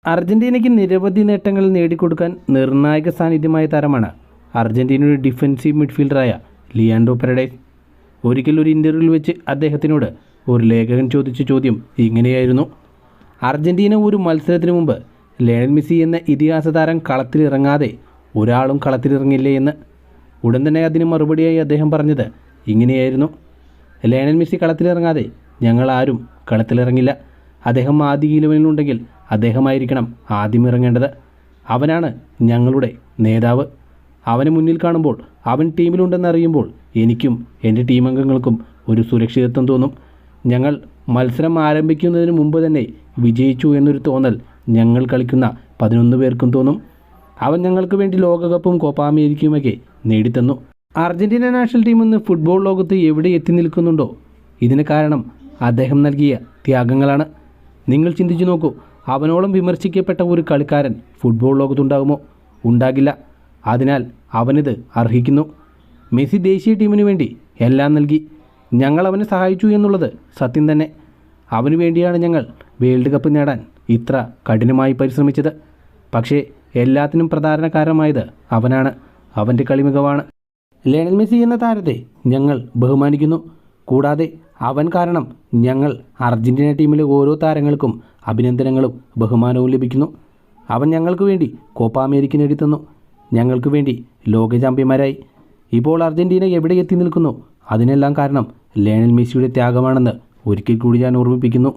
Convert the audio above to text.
അർജന്റീനയ്ക്ക് നിരവധി നേട്ടങ്ങൾ നേടിക്കൊടുക്കാൻ നിർണായക സാന്നിധ്യമായ താരമാണ് അർജന്റീനയുടെ ഡിഫൻസീവ് മിഡ്ഫീൽഡറായ ലിയാൻഡ്രോ പരഡേസ്. ഒരിക്കൽ ഒരു ഇൻ്റർവ്യൂവിൽ വെച്ച് അദ്ദേഹത്തിനോട് ഒരു ലേഖകൻ ചോദിച്ച ചോദ്യം ഇങ്ങനെയായിരുന്നു: അർജന്റീന ഒരു മത്സരത്തിന് മുമ്പ് ലയണൽ മെസ്സി എന്ന ഇതിഹാസ താരം കളത്തിലിറങ്ങാതെ ഒരാളും കളത്തിലിറങ്ങില്ലേ എന്ന്. ഉടൻ തന്നെ അതിന് മറുപടിയായി അദ്ദേഹം പറഞ്ഞത് ഇങ്ങനെയായിരുന്നു: ലയണൽ മെസ്സി കളത്തിലിറങ്ങാതെ ഞങ്ങൾ ആരും കളത്തിലിറങ്ങില്ല. അദ്ദേഹം ആദ്യ 11-ലുണ്ടെങ്കിൽ അദ്ദേഹമായിരിക്കണം ആദ്യം ഇറങ്ങേണ്ടത്. അവനാണ് ഞങ്ങളുടെ നേതാവ്. അവനെ മുന്നിൽ കാണുമ്പോൾ, അവൻ ടീമിലുണ്ടെന്നറിയുമ്പോൾ എനിക്കും എൻ്റെ ടീമംഗങ്ങൾക്കും ഒരു സുരക്ഷിതത്വം തോന്നും. ഞങ്ങൾ മത്സരം ആരംഭിക്കുന്നതിന് മുമ്പ് തന്നെ വിജയിച്ചു എന്നൊരു തോന്നൽ ഞങ്ങൾ കളിക്കുന്ന 11 പേർക്കും തോന്നും. അവൻ ഞങ്ങൾക്ക് വേണ്ടി ലോകകപ്പും കോപ്പ അമേരിക്കയുമൊക്കെ നേടിത്തന്നു. അർജന്റീന നാഷണൽ ടീം ഇന്ന് ഫുട്ബോൾ ലോകത്ത് എവിടെ എത്തി നിൽക്കുന്നുണ്ടോ, ഇതിന് കാരണം അദ്ദേഹം നൽകിയ ത്യാഗങ്ങളാണ്. നിങ്ങൾ ചിന്തിച്ചു നോക്കൂ, അവനോളം വിമർശിക്കപ്പെട്ട ഒരു കളിക്കാരൻ ഫുട്ബോൾ ലോകത്തുണ്ടാകുമോ? ഉണ്ടാകില്ല. അതിനാൽ അവനിത് അർഹിക്കുന്നു. മെസ്സി ദേശീയ ടീമിന് വേണ്ടി എല്ലാം നൽകി. ഞങ്ങൾ അവനെ സഹായിച്ചു എന്നുള്ളത് സത്യം തന്നെ. അവന് വേണ്ടിയാണ് ഞങ്ങൾ വേൾഡ് കപ്പ് നേടാൻ ഇത്ര കഠിനമായി പരിശ്രമിച്ചത്. പക്ഷേ എല്ലാത്തിനും പ്രധാന കാരണമായത് അവനാണ്, അവൻ്റെ കളിമികവാണ്. ലയണൽ മെസ്സി എന്ന താരത്തെ ഞങ്ങൾ ബഹുമാനിക്കുന്നു. കൂടാതെ അവൻ കാരണം ഞങ്ങൾ അർജന്റീന ടീമിലെ ഓരോ താരങ്ങൾക്കും അഭിനന്ദനങ്ങളും ബഹുമാനവും ലഭിക്കുന്നു. അവൻ ഞങ്ങൾക്ക് വേണ്ടി കോപ്പ അമേരിക്ക നേടിത്തന്നു. ഞങ്ങൾക്ക് വേണ്ടി ലോക ചാമ്പ്യന്മാരായി. ഇപ്പോൾ അർജന്റീന എവിടെ എത്തി നിൽക്കുന്നു, അതിനെല്ലാം കാരണം ലയണൽ മെസ്സിയുടെ ത്യാഗമാണെന്ന് ഒരിക്കൽ കൂടി ഞാൻ ഓർമ്മിപ്പിക്കുന്നു.